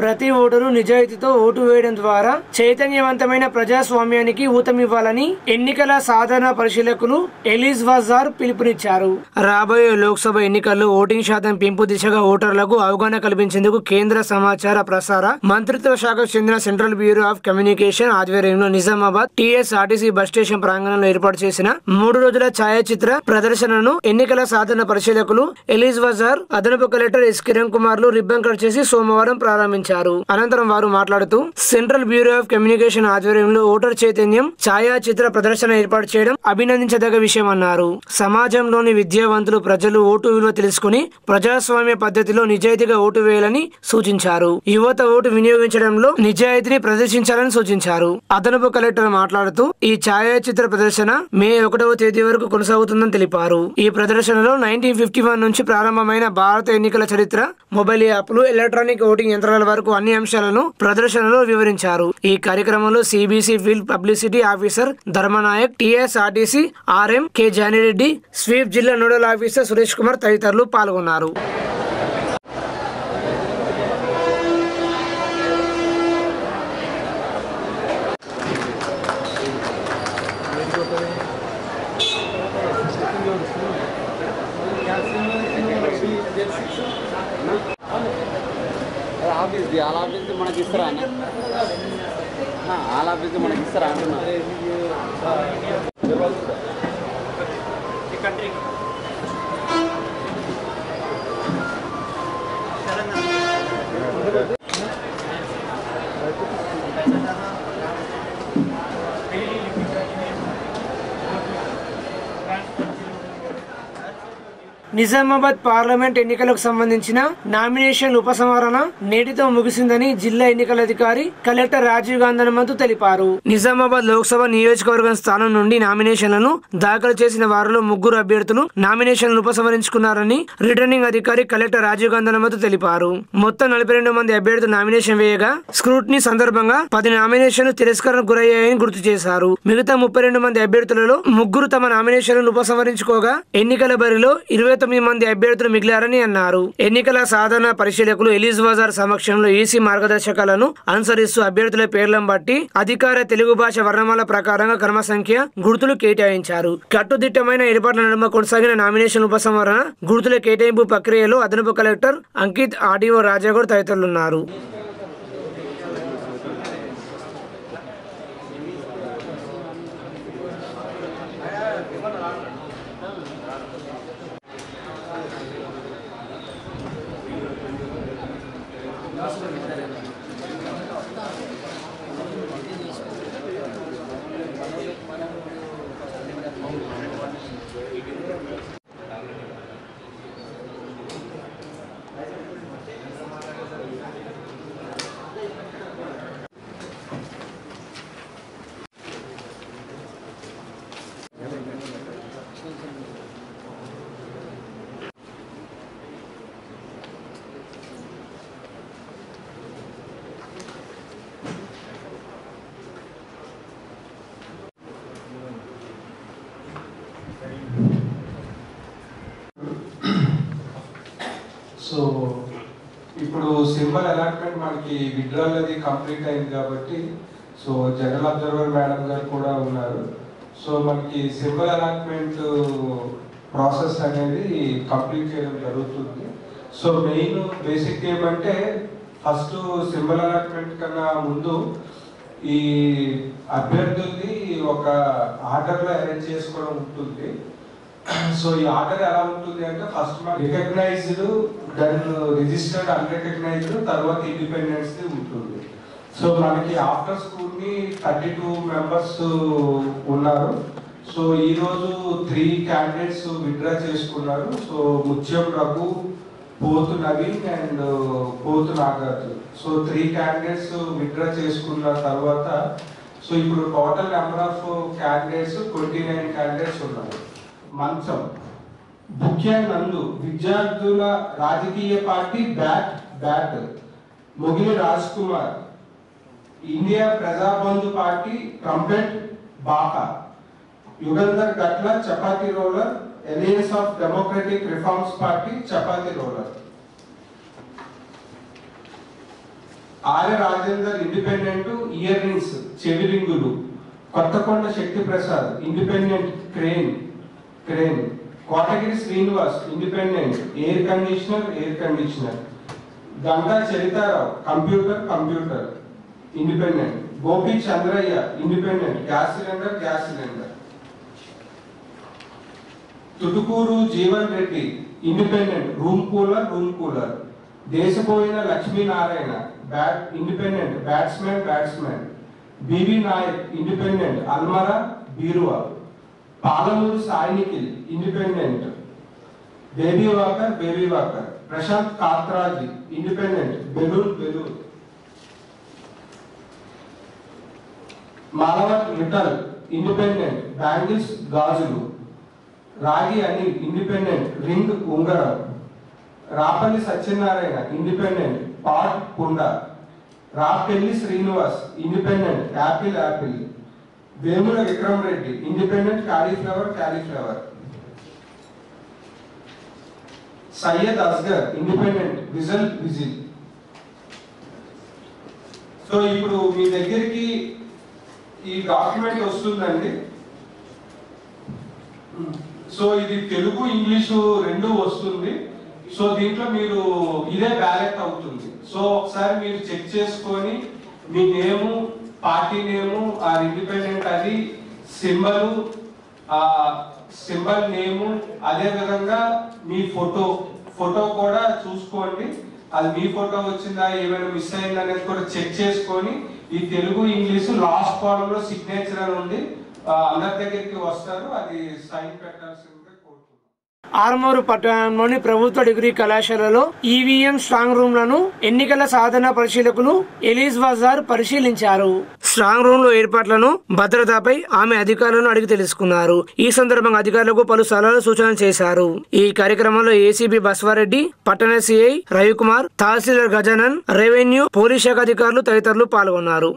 ప్రతి ఓటరు నిజాయితీతో ఓటు వేయడం ద్వారా చైతన్యవంతమైన ప్రజాస్వామ్యానికి ఊతమివ్వాలని ఎన్నికల సాధన పరిశీలకులు ఎలీజ్ వజార్ పిలుపునిచ్చారు. రాబోయే లోక్సభ ఎన్నికల్లో ఓటింగ్ శాతం పెంపు దిశగా ఓటర్లకు అవగాహన కల్పించేందుకు కేంద్ర సమాచార ప్రసార మంత్రిత్వ శాఖకు చెందిన సెంట్రల్ బ్యూరో ఆఫ్ కమ్యూనికేషన్ ఆధ్వర్యంలో నిజామాబాద్ టీఎస్ఆర్టీసీ బస్ స్టేషన్ ప్రాంగణంలో ఏర్పాటు చేసిన 3 రోజుల ఛాయాచిత్ర ప్రదర్శనను ఎన్నికల సాధన పరిశీలకులు ఎలీజ్ వజార్, అదనపు కలెక్టర్ ఎస్ కిరణ్ కుమార్లు రిబ్బన్ కట్ చేసి సోమవారం ప్రారంభించారు. అనంతరం వారు మాట్లాడుతూ సెంట్రల్ బ్యూరో ఆఫ్ కమ్యూనికేషన్ ఆధ్వర్యంలో ఓటర్ చైతన్యం ఛాయాచిత్ర ప్రదర్శన ఏర్పాటు చేయడం అభినందించదగ్గ విషయమన్నారు. సమాజంలోని విద్యావంతులు ప్రజలు ఓటు విలువ తెలుసుకుని ప్రజాస్వామ్య పద్ధతిలో నిజాయితీగా ఓటు వేయాలని సూచించారు. యువత ఓటు వినియోగించడంలో నిజాయితీని ప్రదర్శించాలని సూచించారు. అదనపు కలెక్టర్ మాట్లాడుతూ ఈ ఛాయాచిత్ర ప్రదర్శన మే 1వ తేదీ వరకు కొనసాగుతుందని తెలిపారు. ఈ ప్రదర్శనలో 1951 నుంచి ప్రారంభమైన భారత ఎన్నికల చరిత్ర, మొబైల్ యాప్లు, ఎలక్ట్రానిక్ ఓటింగ్ యంత్రాల వరకు అన్ని అంశాలను ప్రదర్శనలో వివరించారు. ఈ కార్యక్రమంలో CBC field publicity officer Dharmanayak, TSRTC RM K Janireddy, sweep జిల్లా నోడల్ ఆఫీసర్ సురేష్ కుమార్ తదితరులు పాల్గొన్నారు. ఆఫీస్ మనకి ఇస్తారా ఆఫీస్ మనకి ఇస్తారా అంటున్నా. నిజామాబాద్ పార్లమెంట్ ఎన్నికలకు సంబంధించిన నామినేషన్ ఉపసంహరణ నేటితో ముగిసిందని జిల్లా ఎన్నికల అధికారి కలెక్టర్ రాజీవ్ గాంధీ హనుమంతు తెలిపారు. నిజామాబాద్ లోక్సభ నియోజకవర్గం స్థానం నుండి నామినేషన్లను దాఖలు చేసిన వారిలో 3 అభ్యర్థులు నామినేషన్లను ఉపసంహరించుకున్నారని రిటర్నింగ్ అధికారి కలెక్టర్ రాజీవ్ గాంధీ హనుమంతు తెలిపారు. మొత్తం 42 మంది అభ్యర్థులు నామినేషన్ వేయగా స్క్రూటినీ సందర్భంగా 10 నామినేషన్లు తిరస్కరణకు గురయ్యాయని గుర్తు చేశారు. మిగతా 32 మంది అభ్యర్థులలో 3 తమ నామినేషన్లను ఉపసంహరించుకోగా ఎన్నికల బరిలో 29 మంది అభ్యర్థులు మిగిలారని అన్నారు. ఎన్నికల సాధన పరిశీలకులు ఎలీజ్ వజార్ సమక్షంలో ఈసీ మార్గదర్శకాలను అనుసరిస్తూ అభ్యర్థుల పేర్లను బట్టి అధికార తెలుగు భాష వర్ణమాల ప్రకారంగా క్రమ సంఖ్య గుర్తులు కేటాయించారు. కట్టుదిట్టమైన ఏర్పాట్ల నడుమ కొనసాగిన నామినేషన్ ఉపసంహరణ గుర్తుల కేటాయింపు ప్రక్రియలో అదనపు కలెక్టర్ అంకిత్, ఆర్డీఓ రాజాగౌడ్ తదితరులున్నారు. సో ఇప్పుడు సింబల్ అలాట్మెంట్ మనకి విత్డ్రాల్ అది కంప్లీట్ అయింది కాబట్టి సో జనరల్ అబ్జర్వర్ మేడం గారు కూడా ఉన్నారు. సో మనకి సింబల్ అలాట్మెంట్ ప్రాసెస్ అనేది కంప్లీట్ చేయడం జరుగుతుంది. సో మెయిన్ బేసిక్ ఏమంటే ఫస్ట్ సింబల్ అలాట్మెంట్ కన్నా ముందు ఈ అభ్యర్థుల్ని ఒక ఆర్డర్లో అరేంజ్ చేసుకోవడం ఉంటుంది. సో ఈ ఆర్డర్ ఎలా ఉంటుంది అంటే first recognised, then registered, unrecognised, తర్వాత ఇండిపెండెన్స్ ఉంటుంది. సో మనకి ఆఫ్టర్ స్కూల్ ని 32 మెంబర్స్ ఉన్నారు. సో ఈ రోజు 3 క్యాండిడేట్స్ విత్డ్రా చేసుకున్నారు. సో ముత్యం రఘు, పోతు నవీన్ అండ్ పోతు నాగార్జున. సో 3 క్యాండిడేట్స్ విత్డ్రా చేసుకున్న తర్వాత సో ఇప్పుడు total number of candidates 29 candidates ఉన్నారు. మంచం ముఖ్య నందు విద్యార్థుల రాజకీయ party bat Mogili Raj Kumar, India Prajabandhu party trumpet బాకా, Yugandhar Gatla chapati roller, alliance of democratic reforms party chapati roller. Arya Rajender independent ear rings చెవి రింగులు. Kothakonda Shakti Prasad independent crane. Kotagiri Srinivas independent air conditioner. Ganga Charitarao computer independent. Gopi Chandraiah independent gas cylinder. Tutukuru Jeevan Reddy independent room cooler. దేశపోయిన Lakshminarayana independent batsmen. BV Nayak independent అల్మరా బీరువా. Palamuru Sai Nikhil independent baby walker. Prashanth Katraji independent balloon. Malavath Vithal independent bangles గాజులు. Ragi Anil independent ring ఉంగరం. Rapalli Satyanarayana independent pot కుండ. Rapelli Srinivas independent apple. Vemula Vikram Reddy independent cauliflower. Syed Asghar independent whistle. So ఇప్పుడు మీ దగ్గరికి ఈ document వస్తుందండి. సో ఇది తెలుగు ఇంగ్లీషు రెండు వస్తుంది. సో దీంట్లో మీరు ఇదే బ్యాలెట్ అవుతుంది. సో ఒకసారి మీరు చెక్ చేసుకొని మీ నేము, పార్టీ నేము, ఆ ఇండిపెండెంట్ అది సింబల్ నేము, అదే విధంగా మీ ఫోటో కూడా చూసుకోండి. అది మీ ఫోటో వచ్చిందా, ఏమైనా మిస్ అయిందా అనేది కూడా చెక్ చేసుకొని ఈ తెలుగు ఇంగ్లీషు లాస్ట్ కాలం లో సిగ్నేచర్ అని ఉంది, అందరి దగ్గరికి వస్తారు, అది సైన్ పెట్టాల్సిందిగా కోరుతున్నాను. ఆర్మూరు పట్టణంలోని ప్రభుత్వ డిగ్రీ కళాశాలలో ఈవీఎం స్ట్రాంగ్ రూమ్ లను ఎన్నికల సాధన పరిశీలకులు ఎలీజ్ వజార్ పరిశీలించారు. స్ట్రాంగ్ రూమ్ లో ఏర్పాట్లను, భద్రతపై ఆమె అధికారులను అడిగి తెలుసుకున్నారు. ఈ సందర్భంగా అధికారులకు పలు సలహాలు సూచనలు చేశారు. ఈ కార్యక్రమంలో ఏసీబీ బస్వారెడ్డి, పట్టణ సిఐ రవికుమార్, తహసీల్దార్ గజానన్, రెవెన్యూ, పోలీస్ శాఖ అధికారులు తదితరులు పాల్గొన్నారు.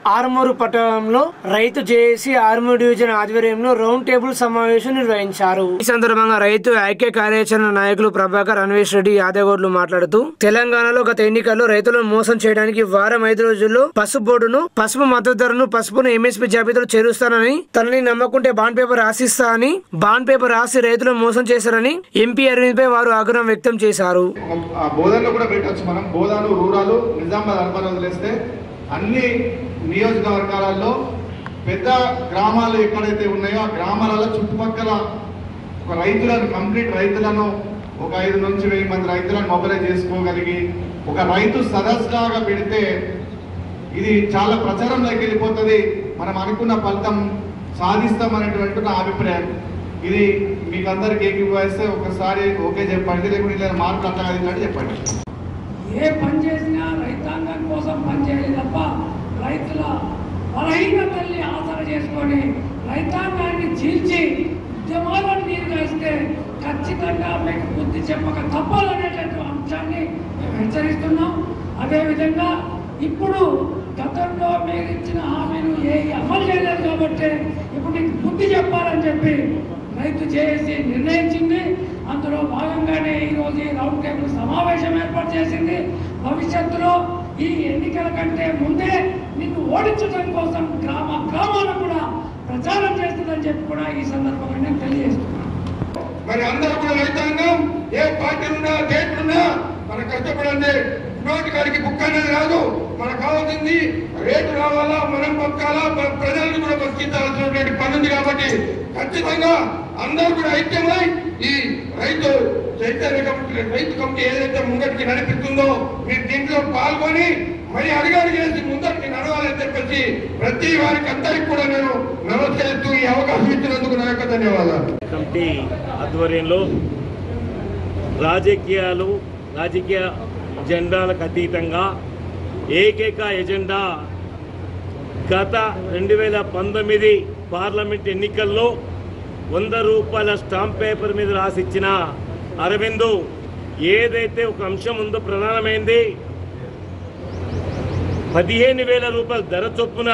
ఆర్మూరు పట్టణంలో రైతు జేఏసీ ఆర్మూరు డివిజన్ ఆధ్వర్యంలో రౌండ్ టేబుల్ సమావేశం నిర్వహించారు. ఈ సందర్భంగా రైతు ఐక్య కార్యాచరణ నాయకులు ప్రభాకర్, అన్వేష్ రెడ్డి, యాదగౌడ్లు మాట్లాడుతూ తెలంగాణలో గత ఎన్నికల్లో రైతులను మోసం చేయడానికి వారం 5 రోజుల్లో పసుపు బోర్డును, పసుపు మద్దతు ధరను, పసుపును ఎంఎస్పీ జాబితాలో చేరుస్తానని, తనని నమ్మకుంటే బాండ్ పేపర్ రాసిస్తా అని బాండ్ పేపర్ రాసి రైతులను మోసం చేశారని ఎంపీ అరవింద్ పై వారు ఆగ్రహం వ్యక్తం చేశారు. బోధనలో కూడా పెట్టచ్చు. మనం బోధాలు, రూరాలు, నిజామాబాద్ అర్బన్ వదిలేస్తే అన్ని నియోజకవర్గాలలో పెద్ద గ్రామాలు ఎక్కడైతే ఉన్నాయో ఆ గ్రామాలలో చుట్టుపక్కల ఒక రైతులను, కంప్లీట్ రైతులను ఒక 5 నుంచి 1000 మంది రైతులను మొబైలైజ్ చేసుకోగలిగి ఒక రైతు సదస్సులాగా పెడితే ఇది చాలా ప్రచారంలోకి వెళ్ళిపోతుంది. మనం అనుకున్న ఫలితం సాధిస్తామనేటువంటి నా అభిప్రాయం. ఇది మీకు అందరికి ఏకీభవిస్తే ఒకసారి ఓకే చెప్పండి, లేకుంటే ఇలా మార్పులు అంతా కలిగినట్టు చెప్పండి. ఏ పని చేసినా రైతాంగం కోసం పనిచేయాలి తప్ప రైతుల బలహీనతల్ని ఆసరా చేసుకొని రైతాంగాన్ని చీల్చి ఉద్యమాలను నీరుగాస్తే ఖచ్చితంగా మీకు బుద్ధి చెప్పక తప్పాలనేటువంటి అంశాన్ని మేము హెచ్చరిస్తున్నాం. అదేవిధంగా ఇప్పుడు గతంలో మీరు ఇచ్చిన హామీలు అమలు చేయలేదు కాబట్టి ఇప్పుడు నీకు బుద్ధి చెప్పాలని చెప్పి రైతు జేఏసీ నిర్ణయించింది. అందులో భాగంగానే ఈరోజు ఈ రౌండ్ టేబుల్ సమావేశం ఏర్పాటు చేసింది. భవిష్యత్తులో ఈ ఎన్నికల కంటే ముందే నిన్ను ఓడించడం కోసం గ్రామాలు కూడా ప్రచారం చేస్తుందని చెప్పి కూడా ఈ సందర్భంగా నేను తెలియజేస్తున్నాను. మరి అందరూ కూడా రైతాంగం ఏ పార్టీలున్నా దేట్లున్నా మన కష్టపడండి. నోటి గారికి బుక్ అనేది రాదు. మనకు కావాల్సింది రేటు రావాలా, మనం బతకాలా, ప్రజలను కూడా బతికించాల్సినటువంటి పని ఉంది. కాబట్టి ఖచ్చితంగా అందరూ కూడా ఐక్యమై ఈ రైతు చైతన్య కమిటీ, రైతు కమిటీ ఏదైతే ముందటికి నడిపిస్తుందో మీరు దీంట్లో పాల్గొని మరి అడిగాడు చేసి ముందటికి నడవాలని చెప్పేసి ప్రతి వారికి అందరికి కూడా నేను నమస్కరిస్తూ ఈ అవకాశం ఇచ్చినందుకు నా యొక్క ధన్యవాదాలు. కమిటీ ఆధ్వర్యంలో రాజకీయ జెండాలకు అతీతంగా ఏకైక ఎజెండా గత 2019 పార్లమెంట్ ఎన్నికల్లో 100 రూపాయల స్టాంప్ పేపర్ మీద రాసిచ్చిన అరవింద్ ఏదైతే ఒక అంశం ఉందో ప్రధానమైంది 15,000 రూపాయల ధర చొప్పున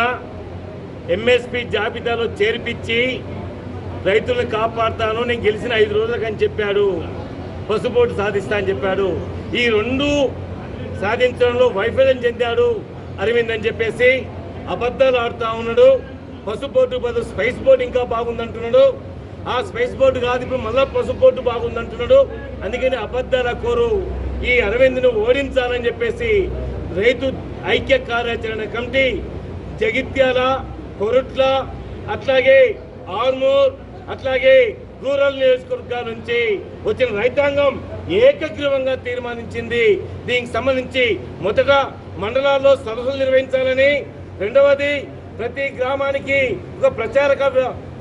ఎంఎస్పీ జాబితాలో చేర్పించి రైతులను కాపాడుతాను, నేను గెలిచిన 5 రోజులకని చెప్పాడు. పసుపోటు సాధిస్తా అని చెప్పాడు. ఈ 2 సాధించడంలో వైఫల్యం చెందాడు అరవింద్ అని చెప్పేసి అబద్ధాలు ఆడుతూ ఉన్నాడు. పసుపోటు బదులు స్పైస్ బోర్డు ఇంకా బాగుందంటున్నాడు. ఆ స్పైస్ బోర్డు కాదు, ఇప్పుడు మళ్ళా పసుపోటు బాగుందంటున్నాడు. అందుకని అబద్ధాల కోరు ఈ అరవింద్ను ఓడించాలని చెప్పేసి రైతు ఐక్య కార్యాచరణ కమిటీ జగిత్యాల, కొరుట్ల, అట్లాగే ఆర్మూర్, అట్లాగే రూరల్ నియోజకవర్గాల నుంచి వచ్చిన రైతాంగం ఏకగ్రీవంగా తీర్మానించింది. దీనికి సంబంధించి మొదట మండలాల్లో సదస్సులు నిర్వహించాలని, రెండవది ప్రతి గ్రామానికి ఒక ప్రచారక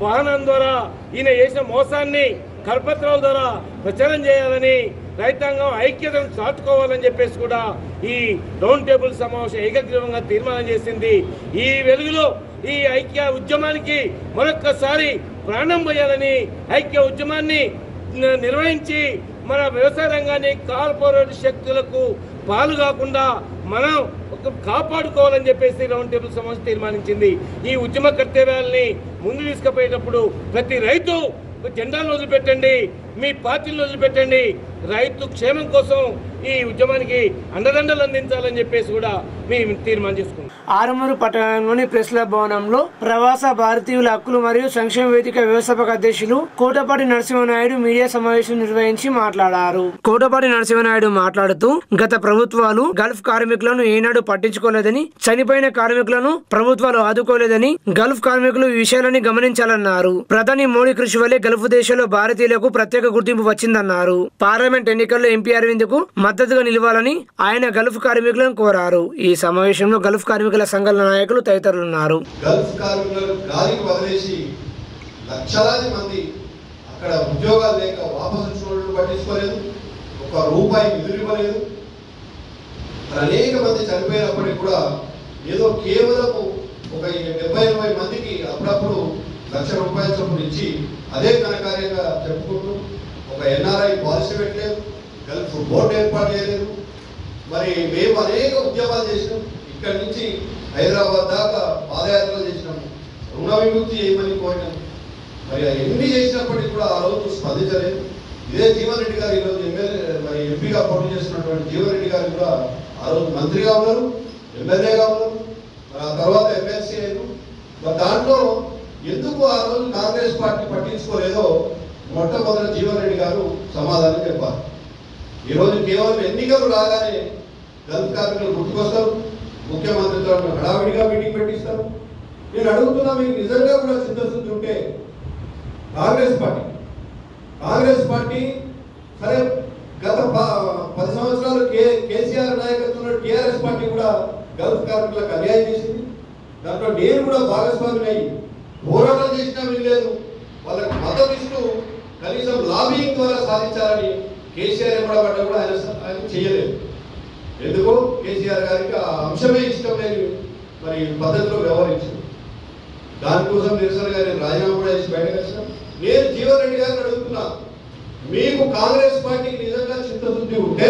వాహనం ద్వారా ఈయన చేసిన మోసాన్ని కరపత్రాల ద్వారా ప్రచారం చేయాలని, రైతాంగం ఐక్యతను చాటుకోవాలని చెప్పేసి కూడా ఈ రౌండ్ టేబుల్ సమావేశం ఏకగ్రీవంగా తీర్మానం చేసింది. ఈ వెలుగులో ఈ ఐక్య ఉద్యమానికి మరొక్కసారి ప్రాణం పోయాలని, ఐక్య ఉద్యమాన్ని నిర్వహించి మన వ్యవసాయ రంగాన్ని కార్పొరేట్ శక్తులకు పాలు కాకుండా మనం కాపాడుకోవాలని చెప్పేసి రౌండ్ టేబుల్ సమావేశం తీర్మానించింది. ఈ ఉద్యమ కర్తవ్యాలని ముందు తీసుకుపోయేటప్పుడు ప్రతి రైతు జెండాలను వదిలిపెట్టండి, మీ పార్టీలను వదిలిపెట్టండి, రైతు క్షేమం కోసం ఈ ఉద్యమానికి అండదండలు అందించాలని చెప్పేసి కూడా మేము తీర్మానం చేసుకున్నాం. ఆరుమూరు పట్టణంలోని ప్రెస్ క్లబ్ భవనంలో ప్రవాస భారతీయుల హక్కులు మరియు సంక్షేమ వేదిక వ్యవస్థాపక అధ్యక్షులు కోటపాటి నరసింహనాయుడు మీడియా సమావేశం నిర్వహించి మాట్లాడారు. కోటపాటి నరసింహనాయుడు మాట్లాడుతూ గత ప్రభుత్వాలు గల్ఫ్ కార్మికులను ఏనాడు పట్టించుకోలేదని, చనిపోయిన కార్మికులను ప్రభుత్వాలు ఆదుకోలేదని, గల్ఫ్ కార్మికులు ఈ విషయాలని గమనించాలన్నారు. ప్రధాని మోడీ కృషి వల్లే గల్ఫ్ దేశంలో భారతీయులకు ప్రత్యేక గుర్తింపు వచ్చిందన్నారు. పార్లమెంట్ ఎన్నికల్లో ఎంపీ అరవింద్ కు మద్దతుగా నిలవాలని ఆయన గల్ఫ్ కార్మికులను కోరారు. ఈ సమావేశంలో గల్ఫ్ కార్మికుల సంఘాల నాయకులు తదితరులు ఉన్నారు. గల్ఫ్ కార్మికులను గాలికి వదిలేసి లక్షలాది మంది అక్కడ ఉద్యోగాలు లేక వాపసు చూడడం పట్టించుకోలేదు, ఒక రూపాయి నిధులు ఇవ్వలేదు. అనేక మంది చనిపోయినప్పటికీ కూడా ఏదో కేవలం ఒక 70-80 మందికి అప్పుడప్పుడు ₹1,00,000 చొప్పున ఇచ్చి అదే ఘనకార్యంగా చెప్పుకుంటూ ఒక ఎన్ఆర్ఐ పాలసీ పెట్టలేదు, గల్ఫ్ బోర్డు ఏర్పాటు చేయలేదు. మరి మేము అనేక ఉద్యమాలు చేసినాం. ఇక్కడి నుంచి హైదరాబాద్ దాకా పాదయాత్రలు చేసినాము, రుణ విముక్తి చేయమని కోరినాము. మరి ఎన్ని చేసినప్పటికీ కూడా ఆ రోజు స్పందించలేదు. ఇదే జీవన్ రెడ్డి గారు ఈరోజు మరి ఎంపీగా పోటీ చేస్తున్నటువంటి జీవన్ రెడ్డి గారు కూడా ఆ రోజు మంత్రిగా ఉన్నారు, ఎమ్మెల్యేగా ఉన్నారు, ఆ తర్వాత ఎమ్మెల్సీ అయ్యారు. మరి దాంట్లో ఎందుకు ఆ రోజు కాంగ్రెస్ పార్టీ పట్టించుకోలేదో మొట్టమొదటి జీవన్ రెడ్డి గారు సమాధానం చెప్పారు. ఈరోజు కేవలం ఎన్నికలు రాగానే గల్ఫ్ కార్మికులు గుర్తుకొస్తారు, ముఖ్యమంత్రితో హడావిడిగా మీటింగ్ పెట్టిస్తారు. నేను అడుగుతున్నా, మీకు నిజంగా కూడా చిత్తశుద్ధి ఉంటే కాంగ్రెస్ పార్టీ సరే గత 10 సంవత్సరాలు కేసీఆర్ నాయకత్వంలో టీఆర్ఎస్ పార్టీ కూడా గల్ఫ్ కార్మికులకు అన్యాయం చేసింది. దాంట్లో నేను కూడా భాగస్వామిని అయ్యి పోరాటం చేసినా వినలేదు. వాళ్ళకి మద్దతు ఇస్తూ కనీసం లాబింగ్ ద్వారా సాధించాలని కేసీఆర్ ఇవ్వడం కూడా ఆయన చేయలేదు. ఎందుకో కేసీఆర్ గారికి ఆ అంశమే ఇష్టం లేని మరి పద్ధతిలో వ్యవహరించారు. దానికోసం నిరసనగా నేను రాజీనామా కూడా చేసి బయటకు వచ్చాను. నేను జీవన్ రెడ్డి గారిని అడుగుతున్నా, మీకు కాంగ్రెస్ పార్టీకి నిజంగా చిత్తశుద్ధి ఉంటే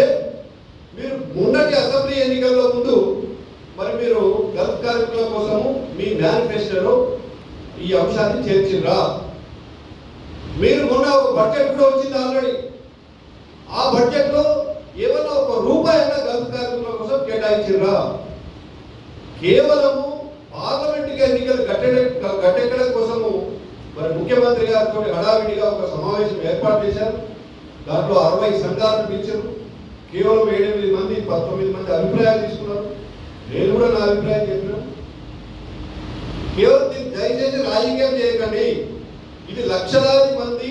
మీరు మొన్నటి అసెంబ్లీ ఎన్నికల్లో ముందు మరి మీరు గల్ఫ్ కార్మికుల కోసము మీ మేనిఫెస్టోలో ఈ అంశాన్ని చేర్చిర్రా? మీరు మొన్న ఒక బడ్జెట్ కూడా వచ్చింది ఆల్రెడీ. ఆ బడ్జెట్ లో ఏమన్నా ₹1 అయినా గల్ఫ్ కార్మికుల కోసం కేటాయించిర్రా? కేవలము పార్లమెంట్ ఎన్నికలు గట్టెక్కడం కోసము మరి ముఖ్యమంత్రి గారితో హడావిడిగా ఒక సమావేశం ఏర్పాటు చేశారు. దాంట్లో 60 సంఘాలను పిలిచారు. కేవలం 7-8 మంది 19 మంది అభిప్రాయాలు తీసుకున్నారు. నేను కూడా నా అభిప్రాయం చెప్పినా. కేవలం దయచేసి రాజకీయం చేయకండి. ఇది లక్షలాది మంది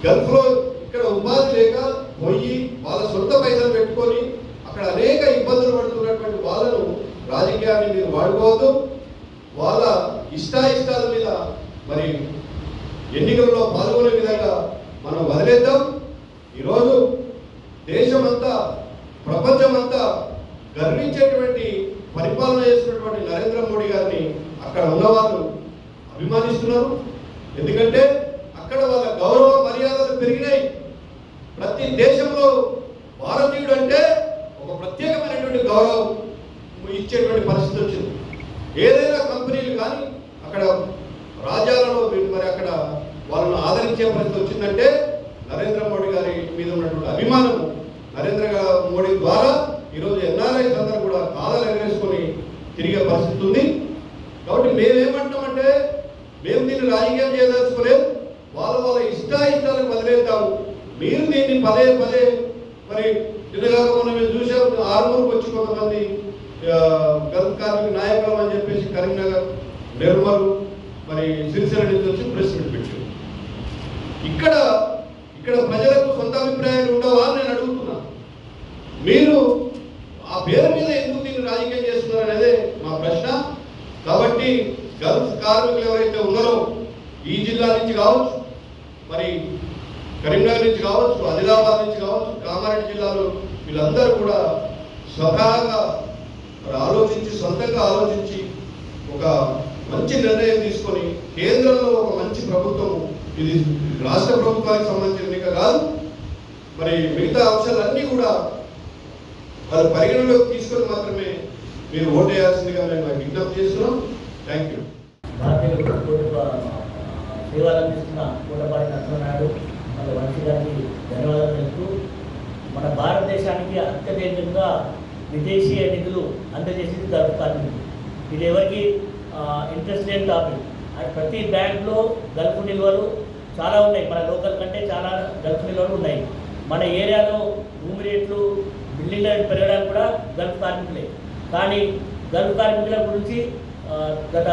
గల్ఫ్ లో ఇక్కడ ఉపాధి లేక పోయి వాళ్ళ సొంత పైసలు పెట్టుకొని అక్కడ అనేక ఇబ్బందులు పడుతున్నటువంటి వాళ్ళను రాజకీయాన్ని మీరు వాడుకోవద్దు. వాళ్ళ ఇష్టాయిష్టాల మీద మరి ఎన్నికల్లో పాల్గొనే విధంగా మనం వదిలేద్దాం. ఈరోజు దేశమంతా ప్రపంచమంతా గర్వించేటువంటి పరిపాలన చేస్తున్నటువంటి నరేంద్ర మోడీ గారిని అక్కడ ఉన్నవాళ్ళు అభిమానిస్తున్నారు. ఎందుకంటే అక్కడ వాళ్ళ గౌరవ మర్యాదలు పెరిగినాయి. ప్రతి దేశంలో భారతీయుడు అంటే ఒక ప్రత్యేకమైనటువంటి గౌరవం ఇచ్చేటువంటి పరిస్థితి వచ్చింది. ఏదైనా కంపెనీలు కానీ అక్కడ రాజ్యాలలో మరి అక్కడ వాళ్ళను ఆదరించే పరిస్థితి వచ్చిందంటే నరేంద్ర మోడీ గారి మీద ఉన్నటువంటి అభిమానము, నరేంద్ర మోడీ ద్వారా ఈరోజు ఎన్ఆర్ఐస్ అందరూ కూడా కాదలు ఎగరేసుకొని తిరిగే పరిస్థితి ఉంది. కాబట్టి మేమేమంటామంటే మేము దీన్ని రాజకీయం చేయదలుచుకోలేదు. వాళ్ళ ఇష్టాయిష్టాలకు వదిలేద్దాము. మీరు దీన్ని పదే మరి నిన్నగాక మనం చూసాం, ఆర్మూరుకు వచ్చి కొంతమంది గల్ఫ్ కార్మిక నాయకులు అని చెప్పేసి కరీంనగర్, నిర్మల్, మరి సిరిసిల్ల నుంచి వచ్చి ప్రెస్ మీట్ పెట్టారు. ఇక్కడ ప్రజలకు సొంత అభిప్రాయాలు ఉండవా అని నేను అడుగుతున్నా. మీరు ఆ పేరు మీద ఎందుకు దీన్ని రాజకీయం చేస్తున్నారు అనేదే మా ప్రశ్న. కాబట్టి గల్ఫ్ కార్మికులు ఎవరైతే ఉన్నారో ఈ జిల్లా నుంచి కావచ్చు, మరి కరీంనగర్ నుంచి కావచ్చు, ఆదిలాబాద్ నుంచి కావచ్చు, కామారెడ్డి జిల్లాలో వీళ్ళందరూ కూడా స్వతహాగా సొంతంగా ఆలోచించి ఒక మంచి నిర్ణయం తీసుకొని కేంద్రంలో ఒక మంచి ప్రభుత్వం, ఇది రాష్ట్ర ప్రభుత్వానికి సంబంధించిన ఎన్నిక కాదు, మరి మిగతా అంశాలన్నీ కూడా వాళ్ళు పరిగణలోకి తీసుకొని మాత్రమే మీరు ఓటు వేయాల్సిందిగా మేము విజ్ఞప్తి చేస్తున్నాం. Thank you. సేవలు అందిస్తున్న కోటపాటి నరసింహనాయుడు మరి వంశీ గారికి ధన్యవాదాలు తెలుపుతూ, మన భారతదేశానికి అత్యధికంగా విదేశీయ నిధులు అందజేసింది గల్ఫ్ కార్మికులు. ఇది ఎవరికి ఇంట్రెస్ట్ లేని టాపిక్. ప్రతి బ్యాంక్లో గల్ఫ్ నిల్వలు చాలా ఉన్నాయి. మన లోకల్ కంటే చాలా గల్ఫ్ నిల్వలు ఉన్నాయి. మన ఏరియాలో భూమి రేట్లు, బిల్డింగ్ రేట్లు పెరగడానికి కూడా గల్ఫ్ కార్మికులే. కానీ గల్ఫ్ కార్మికుల గురించి గత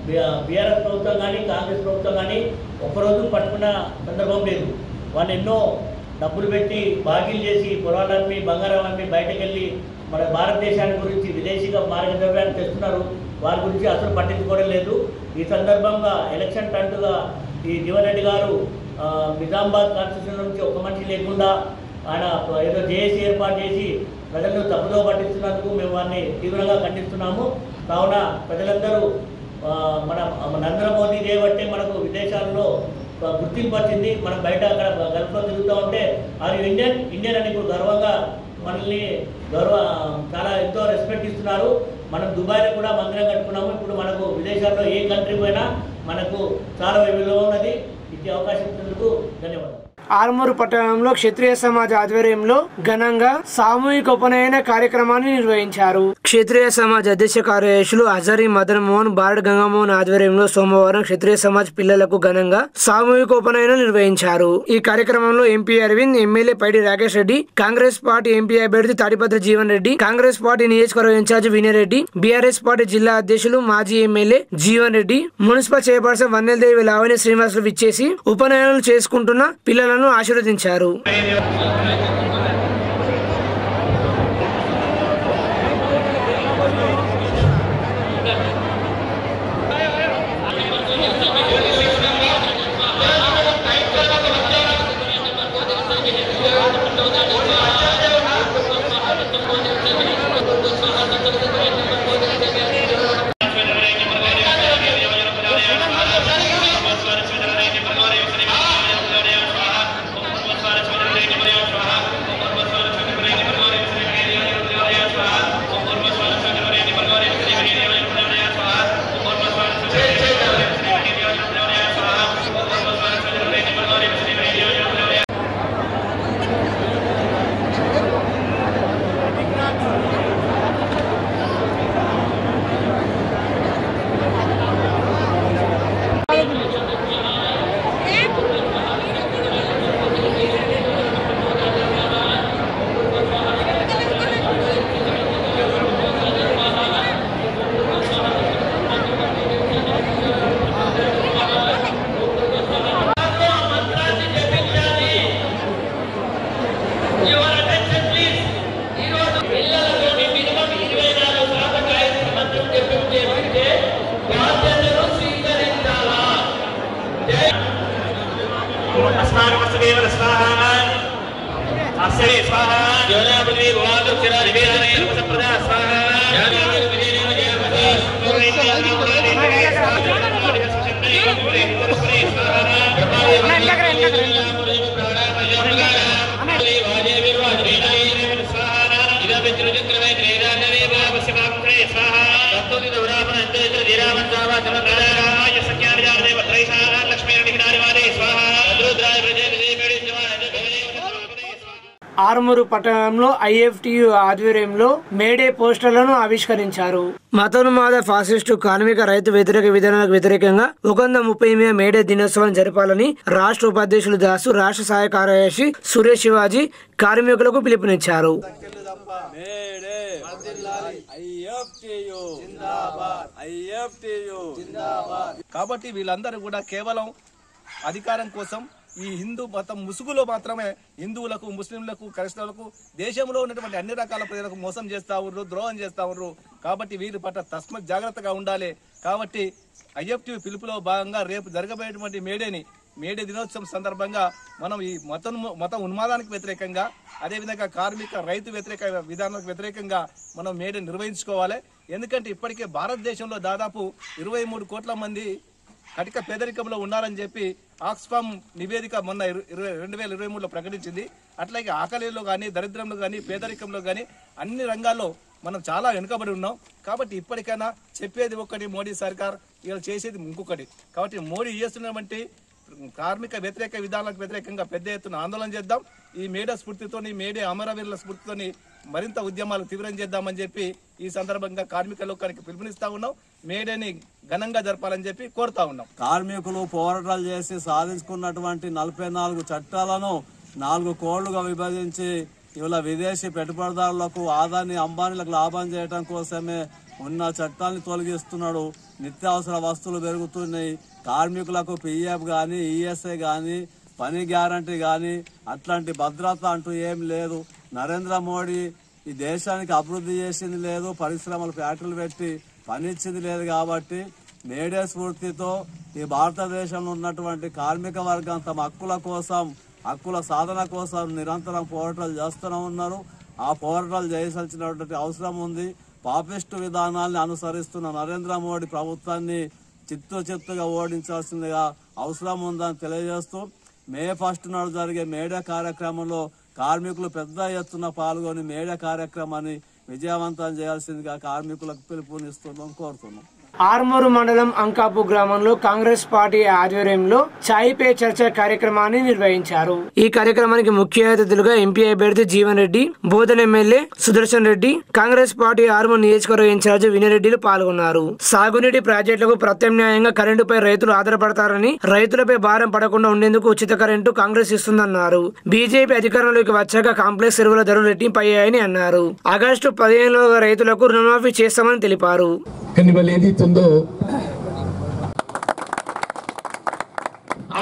బీఆర్ఎస్ ప్రభుత్వం కానీ కాంగ్రెస్ ప్రభుత్వం కానీ ఒక్కరోజు పట్టుకున్న సందర్భం లేదు. వాళ్ళు ఎన్నో డబ్బులు పెట్టి బాకీలు చేసి పొలాలు అమ్మి బంగారం అమ్మి బయటకు వెళ్ళి మన భారతదేశాన్ని గురించి విదేశీగా మార్గద్రవ్యాన్ని తెస్తున్నారు. వారి గురించి అసలు పట్టించుకోవడం లేదు. ఈ సందర్భంగా ఎలక్షన్ టంటుగా ఈ జీవన్ రెడ్డి గారు నిజామాబాద్ కాన్స్టిట్యూషన్ నుంచి ఒక్క మనిషి లేకుండా ఆయన ఏదో జేఏసీ ఏర్పాటు చేసి ప్రజలను తప్పుదో పట్టిస్తున్నందుకు మేము వారిని తీవ్రంగా ఖండిస్తున్నాము. కావున ప్రజలందరూ మన నరేంద్ర మోదీ చేయబట్టే మనకు విదేశాల్లో గుర్తింపు వచ్చింది. మనం బయట అక్కడ గల్ఫ్లో తిరుగుతూ ఉంటే అది ఇండియన్ అని ఇప్పుడు గర్వంగా మనల్ని చాలా ఎంతో రెస్పెక్ట్ ఇస్తున్నారు. మనం దుబాయ్లో కూడా మందిరం కట్టుకున్నాము. ఇప్పుడు మనకు విదేశాల్లో ఏ కంట్రీ పోయినా మనకు చాలా విలువ ఉన్నది. ఇచ్చే అవకాశం ఇచ్చినందుకు ధన్యవాదాలు. ఆర్మూరు పట్టణంలో క్షత్రియ సమాజ్ ఆధ్వర్యంలో ఘనంగా సామూహిక ఉపనయన కార్యక్రమాన్ని నిర్వహించారు. క్షత్రియ సమాజ్ అధ్యక్ష కార్యదర్శులు హజారీ మదన్ మోహన్, బారడ్ గంగామోహన్ ఆధ్వర్యంలో సోమవారం క్షత్రియ సమాజ్ పిల్లలకు ఘనంగా సామూహిక ఉపనయనం నిర్వహించారు. ఈ కార్యక్రమంలో MP Aravind, MLA Paidi Rakesh Reddy, Congress party MP అభ్యర్థి తాడిపత్రి జీవన్ రెడ్డి, కాంగ్రెస్ పార్టీ నియోజకవర్గ in-charge Vinay Reddy, BRS party జిల్లా అధ్యక్షులు మాజీ MLA Jeevan Reddy, municipal chairperson Vanneladevi Lavanya Srinivasulu విచ్చేసి ఉపనయనాలు చేసుకుంటున్న పిల్లలను ఆశీర్వదించారు. ఆర్మూరు పట్టణంలో IFTU ఆధ్వర్యంలో మేడే పోస్టర్లను ఆవిష్కరించారు. మతోన్మాద ఫాసిస్టు కార్మిక రైతు వ్యతిరేక విధానాలకు వ్యతిరేకంగా 138వ మేడే దినోత్సవాన్ని జరపాలని రాష్ట్ర ఉపాధ్యక్షులు దాసు, రాష్ట్ర సహాయ కార్యదర్శి సురేష్ శివాజీ కార్మికులకు పిలుపునిచ్చారు. కాబట్టి వీళ్ళందరూ కూడా కేవలం అధికారం కోసం ఈ హిందూ మతం ముసుగులో మాత్రమే హిందువులకు, ముస్లింలకు, క్రైస్తవులకు, దేశంలో ఉన్నటువంటి అన్ని రకాల ప్రజలకు మోసం చేస్తా ఉన్నారు, ద్రోహం చేస్తా ఉన్నారు. కాబట్టి వీరి పట్ల తస్మత్ జాగ్రత్తగా ఉండాలి. కాబట్టి IFTU పిలుపులో భాగంగా రేపు జరగబోయేటువంటి మేడే దినోత్సవం సందర్భంగా మనం ఈ మత ఉన్మాదానికి వ్యతిరేకంగా, అదేవిధంగా కార్మిక రైతు వ్యతిరేక విధానాలకు వ్యతిరేకంగా మనం మేడే నిర్వహించుకోవాలి. ఎందుకంటే ఇప్పటికే భారతదేశంలో దాదాపు 23 కోట్ల మంది కటిక పేదరికంలో ఉన్నారని చెప్పి ఆక్స్ఫామ్ నివేదిక మొన్న 2023లో ప్రకటించింది. అట్లాగే ఆకలిలో కానీ, దరిద్రంలో కానీ, పేదరికంలో కానీ అన్ని రంగాల్లో మనం చాలా వెనుకబడి ఉన్నాం. కాబట్టి ఇప్పటికైనా చెప్పేది ఒక్కటి, మోడీ సర్కార్ ఇలా చేసేది ఇంకొకటి. కాబట్టి మోడీ చేస్తున్నటువంటి కార్మిక వ్యతిరేక విధానాలకు వ్యతిరేకంగా పెద్ద ఎత్తున ఆందోళన చేద్దాం. ఈ మేడే స్ఫూర్తితోని, మేడే అమరవీరుల స్ఫూర్తితోని మరింత ఉద్యమాలు తీవ్రం చేద్దామని చెప్పి ఈ సందర్భంగా కార్మిక లోకానికి పిలుపునిస్తా ఉన్నాం. మేడేని ఘనంగా జరపాలని చెప్పి కోరుతా ఉన్నాం. కార్మికులు పోరాటాలు చేసి సాధించుకున్నటువంటి 44 చట్టాలను 4 కోళ్లుగా విభజించి ఇవాళ విదేశీ పెట్టుబడిదారులకు, ఆదాని అంబానీలకు లాభం చేయడం కోసమే ఉన్న చట్టాన్ని తొలగిస్తున్నాడు. నిత్యావసర వస్తువులు పెరుగుతున్నాయి. కార్మికులకు PF కానీ, ESI కానీ, పని గ్యారంటీ కానీ అట్లాంటి భద్రత అంటూ ఏం లేదు. నరేంద్ర మోడీ ఈ దేశానికి అభివృద్ధి చేసింది లేదు, పరిశ్రమలు ఫ్యాక్టరీలు పెట్టి పని ఇచ్చింది లేదు. కాబట్టి మేడే స్ఫూర్తితో ఈ భారతదేశంలో ఉన్నటువంటి కార్మిక వర్గం తమ హక్కుల కోసం, హక్కుల సాధన కోసం నిరంతరం పోరాటాలు చేస్తూనే ఉన్నారు. ఆ పోరాటాలు చేయాల్సినటువంటి అవసరం ఉంది. పాపిస్టు విధానాల్ని అనుసరిస్తున్న నరేంద్ర మోడీ ప్రభుత్వాన్ని చిత్తుగా ఓడించాల్సిందిగా అవసరం ఉందని తెలియజేస్తూ May 1 నాడు జరిగే మేడే కార్యక్రమంలో కార్మికులు పెద్ద ఎత్తున పాల్గొని మేడే కార్యక్రమాన్ని విజయవంతం చేయాల్సిందిగా కార్మికులకు పిలుపునిస్తున్నాం, కోరుతున్నాం. ఆర్మూరు మండలం అంకాపు గ్రామంలో కాంగ్రెస్ పార్టీ ఆధ్వర్యంలో చాయ్ పే చర్చ కార్యక్రమాన్ని నిర్వహించారు. ఈ కార్యక్రమానికి ముఖ్య అతిథులుగా ఎంపీ అభ్యర్థి జీవన్ రెడ్డి, బోధన్ ఎమ్మెల్యే సుదర్శన్ రెడ్డి, కాంగ్రెస్ పార్టీ ఆర్మూరు నియోజకవర్గ ఇన్ఛార్జి వినయరెడ్డిలు పాల్గొన్నారు. సాగునీటి ప్రాజెక్టులకు ప్రత్యామ్నాయంగా కరెంటుపై రైతులు ఆధారపడతారని, రైతులపై భారం పడకుండా ఉండేందుకు ఉచిత కరెంటు కాంగ్రెస్ ఇస్తుందన్నారు. బీజేపీ అధికారంలోకి వచ్చాక కాంప్లెక్స్ ఎరువుల ధరలు రెట్టింపు అయ్యాయని అన్నారు. ఆగస్టు 15లో రైతులకు రుణమాఫీ చేస్తామని తెలిపారు. ఏదైతుందో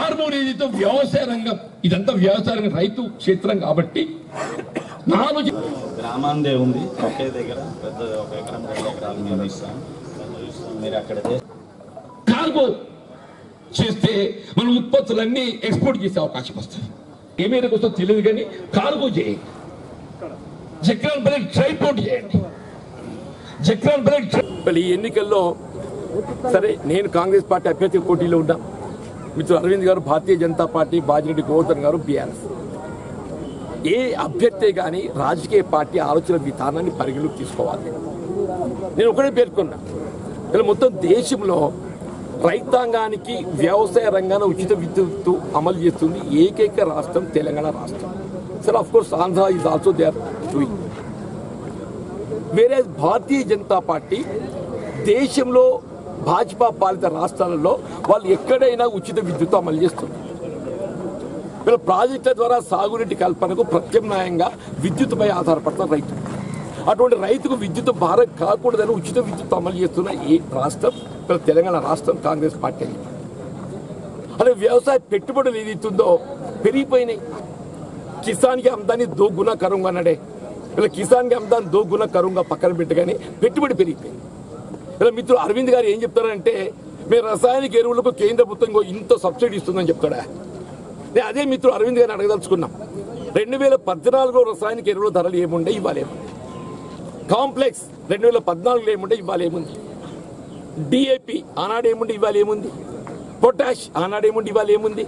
ఆర్మూర్ ఏదైతే వ్యవసాయ రంగం, ఇదంతా వ్యవసాయ రంగం, రైతు క్షేత్రం కాబట్టి గ్రామాందే ఉంది. ఒకే దగ్గర పెద్ద 1 ఎకరం 2 ఎకరాలు మేము ఇస్తాం. మీరు అక్కడ కార్గో చేస్తే మన ఉత్పత్తులన్నీ ఎక్స్పోర్ట్ చేసే అవకాశం వస్తుంది. ఏ మేరకు వస్తుందో తెలియదు కానీ కార్గో చేయండి. జక్రాన్ బ్రేక్ ట్రైపోర్ట్ చేయండి. జక్రాన్ బ్రేక్ ఈ ఎన్నికల్లో సరే నేను కాంగ్రెస్ పార్టీ అభ్యర్థి పోటీలో ఉన్నా. మిత్రులు అరవింద్ గారు భారతీయ జనతా పార్టీ, బాజిరెడ్డి గోవర్ధన్ గారు బీఆర్ఎస్. ఏ అభ్యర్థి కానీ రాజకీయ పార్టీ ఆలోచన విధానాన్ని పరిగణలోకి తీసుకోవాలి. నేను ఒకటే పేర్కొన్నా, ఇలా మొత్తం దేశంలో రైతాంగానికి వ్యవసాయ రంగాన్ని ఉచిత విద్యుత్తు అమలు చేస్తుంది ఏకైక రాష్ట్రం తెలంగాణ రాష్ట్రం. సరే of course Andhra is also they are doing. వేరే భారతీయ జనతా పార్టీ దేశంలో భాజపా పాలిత రాష్ట్రాలలో వాళ్ళు ఎక్కడైనా ఉచిత విద్యుత్ అమలు చేస్తుంది. వీళ్ళ ప్రాజెక్టుల ద్వారా సాగునీటి కల్పనకు ప్రత్యామ్నాయంగా విద్యుత్పై ఆధారపడుతున్న రైతు. అటువంటి రైతుకు విద్యుత్ భారం కాకూడదని ఉచిత విద్యుత్ అమలు చేస్తున్న ఈ రాష్ట్రం తెలంగాణ రాష్ట్రం కాంగ్రెస్ పార్టీ. అదే వ్యవసాయ పెట్టుబడులు ఏదైతుందో పెరిగిపోయినాయి. కిసాన్కి ఆమ్దాని 2 గుణా కరుంగా అన్నాడే. ఇలా కిసాన్కి ఆమ్దాని 2 గుణా కరుంగా పక్కన పెట్టగానే పెట్టుబడి పెరిగిపోయింది. ఇలా మిత్రులు అరవింద్ గారు ఏం చెప్తారంటే, మీరు రసాయనిక ఎరువులకు కేంద్ర ప్రభుత్వం ఇంత సబ్సిడీ ఇస్తుందని చెప్తాడా. నేను అదే మిత్రులు అరవింద్ గారిని అడగదలుచుకున్నాం. 2014లో రసాయనిక ఎరువుల ధరలు ఏముండే, ఇవాళ ఏముంది. కాంప్లెక్స్ 2014లో ఏముండే, ఇవాళ ఏముంది. డిఏపి ఆనాడేముండి, ఇవాళ ఏముంది. పొటాష్ ఆనాడేముండి, ఇవాళ ఏముంది.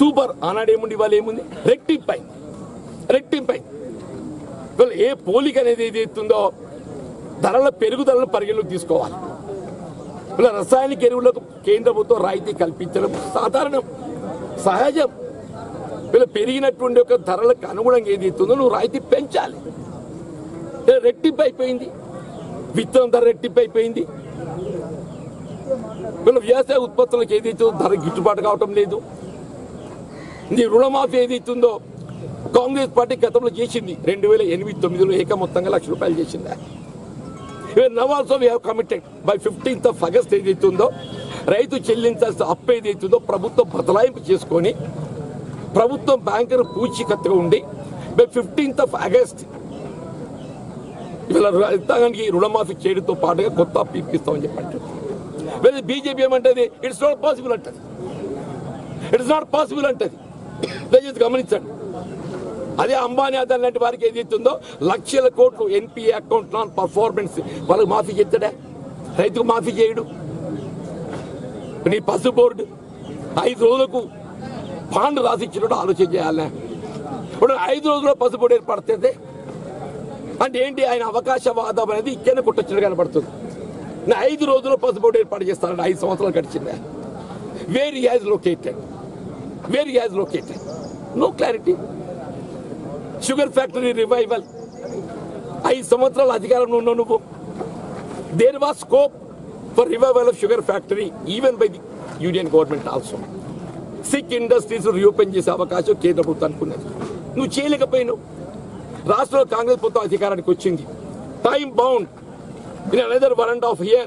సూపర్ ఆనాడేముండి, ఇవాళ ఏముంది. రెట్టింపై ఏ పోలిక అనేది ఏదైతుందో ధరల పెరుగుదలను పరిగణలోకి తీసుకోవాలి. ఇలా రసాయనిక ఎరువులకు కేంద్ర ప్రభుత్వం రాయితీ కల్పించడం సాధారణం, సహజం. ఇలా పెరిగినటువంటి ఒక ధరలకు అనుగుణంగా ఏదైతుందో నువ్వు రాయితీ పెంచాలి. రెట్టింపు అయిపోయింది. విత్తనం ధర రెట్టింపు అయిపోయింది. వీళ్ళ వ్యవసాయ ఉత్పత్తులకు ఏదైతే ధర గిట్టుబాటు కావటం లేదు. ఇది రుణమాఫీ ఏదైతుందో కాంగ్రెస్ పార్టీ గతంలో చేసింది. 2008-9లో ఏక మొత్తంగా ₹1,00,000 చేసిందా. Now also we have committed by 15th August ఏదైతుందో రైతు చెల్లించాల్సిన అప్పు ఏదైతుందో ప్రభుత్వం బదలాయింపు చేసుకొని ప్రభుత్వం బ్యాంకును పూచీకత్తుగా ఉండి బై 15th August ఇవాళ రైతాంగానికి రుణమాఫీ చేయడంతో పాటుగా కొత్త అప్పు ఇప్పిస్తామని చెప్పండి. వేరే బీజేపీ ఏమంటది, ఇట్స్ నాట్ పాసిబుల్ అంటది. ఇట్స్ నాట్ పాసిబుల్ అంటది. దయచేసి గమనించండి. అదే అంబానీ అదాని లాంటి వారికి ఏదైతుందో లక్షల కోట్లు ఎన్పిఏ అకౌంట్ నాన్ పర్ఫార్మెన్స్ వాళ్ళకి మాఫీ చేస్తాడా, రైతుకు మాఫీ చేయడు. నీ పసు బోర్డు 5 రోజులకు బాండ్ రాసిచ్చినట్టు ఆలోచన చేయాలి. ఇప్పుడు 5 రోజుల్లో పసు బోర్డు ఏర్పడుతుంది అంటే ఏంటి, ఆయన అవకాశవాదం అనేది ఇక్కడనే కొట్టొచ్చినట్టు కనబడుతుంది. నా 5 రోజుల్లో పసు బోర్డు ఏర్పాటు చేస్తారంటే 5 సంవత్సరాలు గడిచిందా. Where he has located no clarity. Sugar factory revival 5 సంవత్సరాల అధికారంలో ఉన్న నువ్వు. There was scope for revival of sugar factory even by the union government also. Sick industries reopen చేసే అవకాశం కేంద్ర ప్రభుత్వానికి ఉన్నది. నువ్వు చేయలేకపోయినావు. రాష్ట్రంలో కాంగ్రెస్ ప్రభుత్వం అధికారానికి వచ్చింది. Time bound in another 1.5 year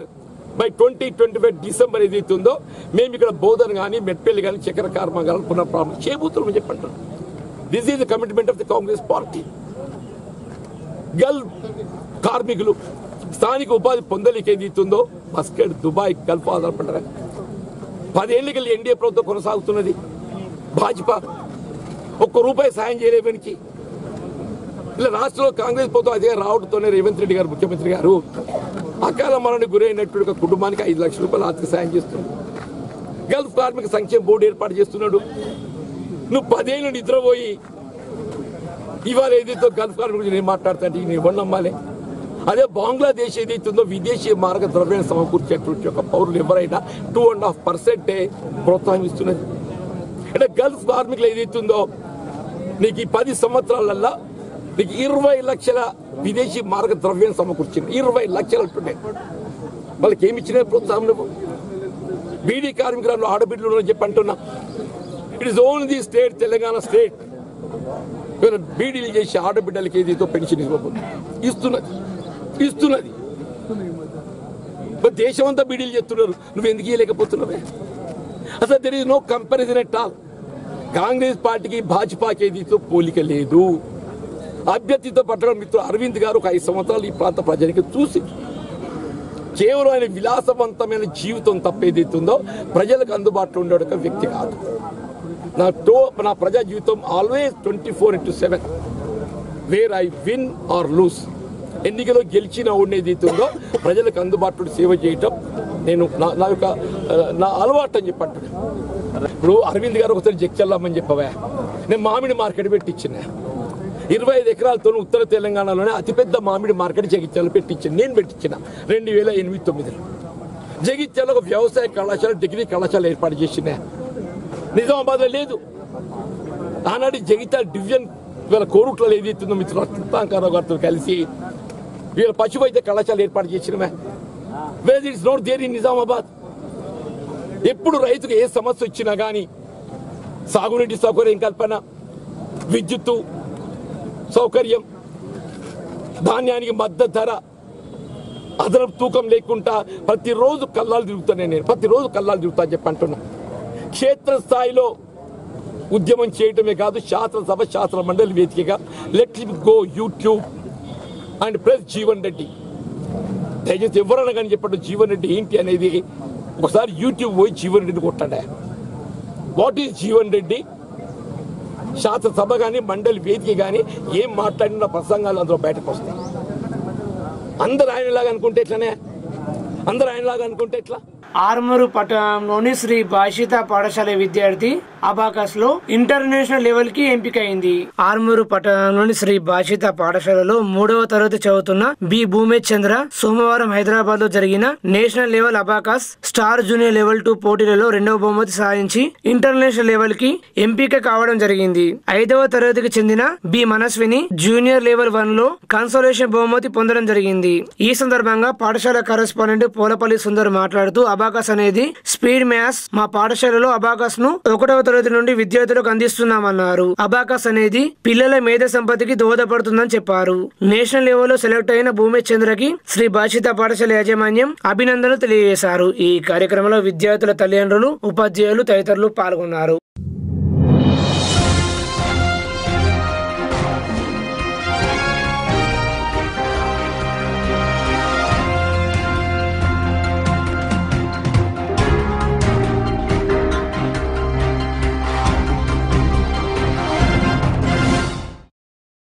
by 2025 December ఏదైతుందో మేము ఇక్కడ బోధన్ కానీ మెట్పల్లి కానీ చక్కెర కర్మాగారాలు పునఃప్రారంభం చేయబోతున్నాం చెప్పంటారు. This is the commitment of the Congress party. Gulf కార్మికులు స్థానిక ఉపాధి పొందలేక ఏదైతుందో మస్కట్, దుబాయ్, గల్ఫ్ ఆధారపడ్డారు. 10 ఏళ్ళకి ఎన్డీఏ ప్రభుత్వం కొనసాగుతున్నది. భాజపా ₹1 సాయం చేయలేవనికి. ఇలా రాష్ట్రంలో కాంగ్రెస్ ప్రభుత్వం అధికారం రావడంతోనే రేవంత్ రెడ్డి గారు ముఖ్యమంత్రి గారు అకాల మరణానికి గురైనటువంటి ఒక కుటుంబానికి ₹5 లక్షల ఆర్థిక సాయం చేస్తున్నాడు. గల్ఫ్ కార్మిక సంక్షేమ బోర్డు ఏర్పాటు చేస్తున్నాడు. నువ్వు 10 ఏళ్ళు నిద్రపోయి ఇవాళ ఏదైతే గల్ఫ్ కార్మికుల గురించి నేను మాట్లాడుతుంటే నేను ఎవరు నమ్మాలి? అదే బంగ్లాదేశ్ ఏదైతుందో విదేశీ మార్గ ద్రవ్యాన్ని సమకూర్చేటువంటి ఒక పౌరులు ఎవరైనా 2.5% ప్రోత్సహిస్తున్నది. అంటే గల్ఫ్ కార్మికులు ఏదైతుందో నీకు ఈ 10 సంవత్సరాలల్లా నీకు 20 లక్షల విదేశీ మార్గ ద్రవ్యాన్ని సమకూర్చింది. 20 లక్షలు అంటున్నాయి. వాళ్ళకి ఏమి ఇచ్చిన ప్రోత్సాహం నువ్వు? బీడీ కార్మికులను ఆడబిడ్డలు అని చెప్పి అంటున్నా. It is only the state, Telangana state బీడీలు చేసి ఆడబిడ్డలకి ఏదైతే పెన్షన్ ఇస్తున్నది. దేశం అంతా బీడీలు చేస్తున్నారు, నువ్వు ఎందుకు ఇవ్వలేకపోతున్నావే? అసలు there is no comparison at all. Congress పార్టీకి భాజపాకి ఏదైతే పోలిక లేదు. అభ్యర్థితో పట్టడం మిత్రుడు అరవింద్ గారు ఒక 5 సంవత్సరాలు ఈ ప్రాంత ప్రజలకి చూసి కేవలం ఆయన విలాసవంతమైన జీవితం తప్పేదైతుందో ప్రజలకు అందుబాటులో ఉండే ఒక వ్యక్తి కాదు. నా ప్రజా జీవితం always 24/7 where I win or lose. ఎన్నికలో గెలిచిన ఉండేదైతుందో ప్రజలకు అందుబాటులో సేవ చేయటం నేను నా అలవాటు అని చెప్పంటాను. ఇప్పుడు అరవింద్ గారు ఒకసారి జగ్చల్లమ్మని చెప్పవా, నేను మామిడి మార్కెట్ పెట్టించిన 25 ఎకరాలతో ఉత్తర తెలంగాణలోనే అతిపెద్ద మామిడి మార్కెట్ జగిత్యాల పెట్టించాను. నేను పెట్టించిన 2008-09 జగిత్యాల ఒక వ్యవసాయ కళాశాల, డిగ్రీ కళాశాల ఏర్పాటు చేసిన. నిజామాబాద్లో లేదు. ఆనాడు జగిత్యాల డివిజన్ వీళ్ళ కోరుట్లలో ఏదైతుందో మిత్రులు తాంకారావు గారితో కలిసి వీళ్ళ పశు వైద్య కళాశాల ఏర్పాటు చేసినవే. Where it's not there in Nizamabad. ఎప్పుడు రైతుకు ఏ సమస్య వచ్చినా కానీ సాగునీటి సౌకర్యం కల్పన, విద్యుత్తు సౌకర్యం, ధాన్యానికి మద్దతు ధర, అదనపు తూకం లేకుండా ప్రతిరోజు కల్లాలు తిరుగుతాను. నేను ప్రతిరోజు కల్లాలు తిరుగుతా అని చెప్పి అంటున్నా. క్షేత్రస్థాయిలో ఉద్యమం చేయటమే కాదు, శాసనసభ శాసన మండలి వేదికగా let go YouTube and press Jeevan Reddy. దయచేసి ఎవరన్నా కానీ చెప్పండి జీవన్ రెడ్డి ఏంటి అనేది. ఒకసారి యూట్యూబ్ పోయి జీవన్ రెడ్డిని కొట్టండి. What is Jeevan Reddy? శాసనసభ కానీ మండలి వేదిక కానీ ఏం మాట్లాడిన ప్రసంగాలు అందులో బయటకు వస్తాయి. అందరు ఆయనలాగా అనుకుంటే ఎట్లనే? అందరు ఆయనలాగా అనుకుంటే ఎట్లా? ఆర్మూరు పట్టణంలోని శ్రీ భాషిత పాఠశాల విద్యార్థి అబాకస్ లో ఇంటర్నేషనల్ లెవెల్ కి ఎంపికైంది. ఆర్మూరు పట్టణంలోని శ్రీ భాషిత పాఠశాలలో 3వ తరగతి చదువుతున్న బి భూమేష్ చంద్ర సోమవారం హైదరాబాద్ లో జరిగిన national level abacus star junior level 2 పోటీలలో 2వ బహుమతి సాధించి ఇంటర్నేషనల్ లెవెల్ కి ఎంపిక కావడం జరిగింది. 5వ తరగతికి చెందిన బి మనస్విని జూనియర్ లెవెల్ 1 లో కన్సోలేషన్ బహుమతి పొందడం జరిగింది. ఈ సందర్భంగా పాఠశాల కరెస్పాండెంట్ పోలపల్లి సుందర్ మాట్లాడుతూ అబాకస్ అనేది స్పీడ్ మ్యాథ్స్. మా పాఠశాలలో అబాకస్ ను 1వ తరగతి నుండి విద్యార్థులకు అందిస్తున్నామన్నారు. అబాకస్ అనేది పిల్లల మేధ సంపత్తికి దోహదపడుతుందని చెప్పారు. నేషనల్ లెవెల్ లో సెలెక్ట్ అయిన భూమేష్ చంద్రకి శ్రీ భాషిత పాఠశాల యాజమాన్యం అభినందనలు తెలియజేశారు. ఈ కార్యక్రమంలో విద్యార్థుల తల్లిదండ్రులు, ఉపాధ్యాయులు తదితరులు పాల్గొన్నారు.